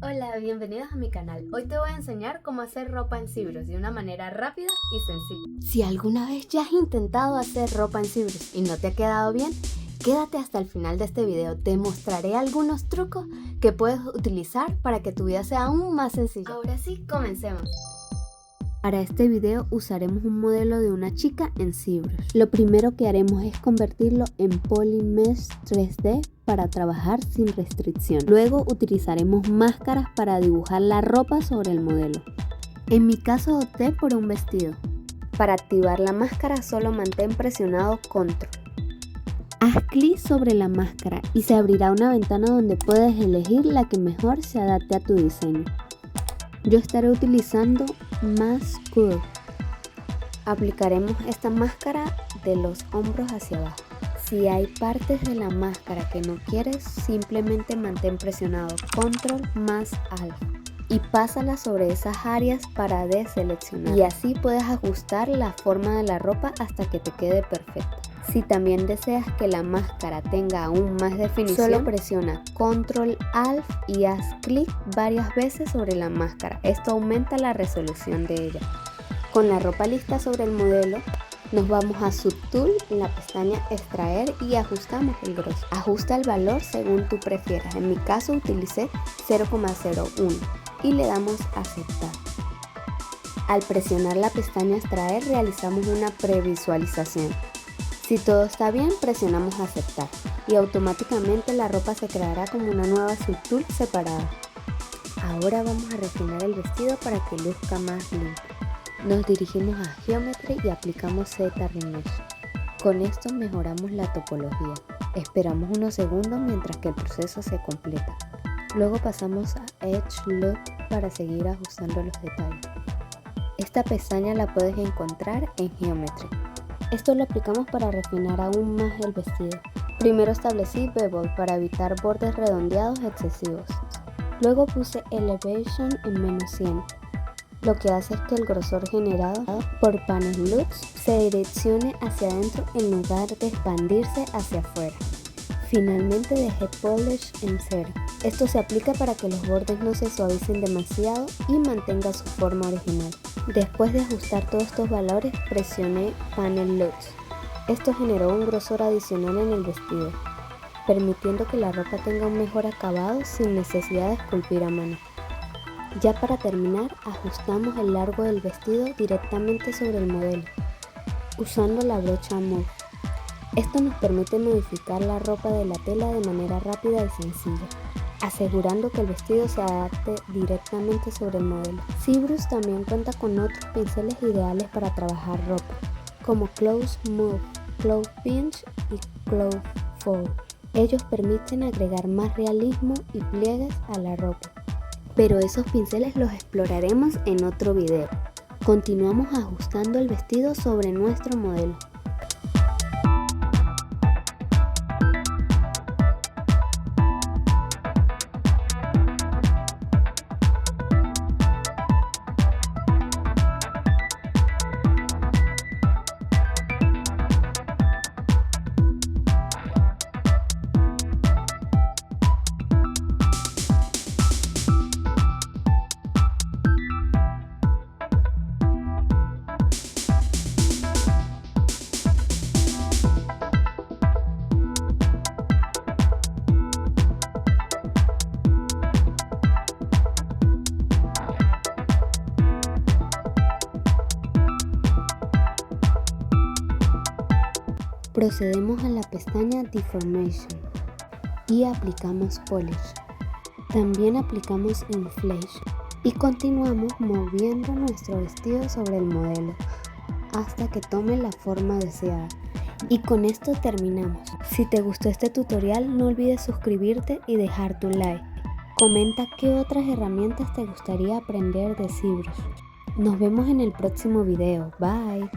Hola, bienvenidos a mi canal. Hoy te voy a enseñar cómo hacer ropa en Cybrus de una manera rápida y sencilla. Si alguna vez ya has intentado hacer ropa en Cybrus y no te ha quedado bien, quédate hasta el final de este video. Te mostraré algunos trucos que puedes utilizar para que tu vida sea aún más sencilla. Ahora sí, comencemos. Para este video usaremos un modelo de una chica en Cybrus. Lo primero que haremos es convertirlo en Polymesh 3D para trabajar sin restricción. Luego utilizaremos máscaras para dibujar la ropa sobre el modelo. En mi caso opté por un vestido. Para activar la máscara solo mantén presionado Control. Haz clic sobre la máscara y se abrirá una ventana donde puedes elegir la que mejor se adapte a tu diseño. Yo estaré utilizando Mask Curve. Aplicaremos esta máscara de los hombros hacia abajo. Si hay partes de la máscara que no quieres, simplemente mantén presionado Control más Alt y pásala sobre esas áreas para deseleccionar. Y así puedes ajustar la forma de la ropa hasta que te quede perfecta. Si también deseas que la máscara tenga aún más definición, solo presiona Control Alt y haz clic varias veces sobre la máscara. Esto aumenta la resolución de ella. Con la ropa lista sobre el modelo, nos vamos a Subtool en la pestaña Extraer y ajustamos el grosor. Ajusta el valor según tú prefieras. En mi caso utilicé 0,01 y le damos a Aceptar. Al presionar la pestaña Extraer realizamos una previsualización. Si todo está bien, presionamos Aceptar y automáticamente la ropa se creará como una nueva subtool separada. Ahora vamos a refinar el vestido para que luzca más limpio. Nos dirigimos a Geometry y aplicamos Z-Remesh. Con esto mejoramos la topología. Esperamos unos segundos mientras que el proceso se completa. Luego pasamos a Edge Look para seguir ajustando los detalles. Esta pestaña la puedes encontrar en Geometry. Esto lo aplicamos para refinar aún más el vestido. Primero establecí Bevel para evitar bordes redondeados excesivos. Luego puse Elevation en menos 100. Lo que hace es que el grosor generado por Panel Loops se direccione hacia adentro en lugar de expandirse hacia afuera. Finalmente dejé Polish en 0. Esto se aplica para que los bordes no se suavicen demasiado y mantenga su forma original. Después de ajustar todos estos valores, presioné Panel Loops. Esto generó un grosor adicional en el vestido, permitiendo que la ropa tenga un mejor acabado sin necesidad de esculpir a mano. Ya para terminar, ajustamos el largo del vestido directamente sobre el modelo, usando la brocha Move. Esto nos permite modificar la ropa de la tela de manera rápida y sencilla, asegurando que el vestido se adapte directamente sobre el modelo. Cybrus también cuenta con otros pinceles ideales para trabajar ropa, como Close Move, Close Pinch y Close Fold. Ellos permiten agregar más realismo y pliegues a la ropa, pero esos pinceles los exploraremos en otro video. Continuamos ajustando el vestido sobre nuestro modelo. Procedemos a la pestaña Deformation y aplicamos Polish. También aplicamos Inflation y continuamos moviendo nuestro vestido sobre el modelo hasta que tome la forma deseada. Y con esto terminamos. Si te gustó este tutorial, no olvides suscribirte y dejar tu like. Comenta qué otras herramientas te gustaría aprender de Cybrus. Nos vemos en el próximo video. Bye.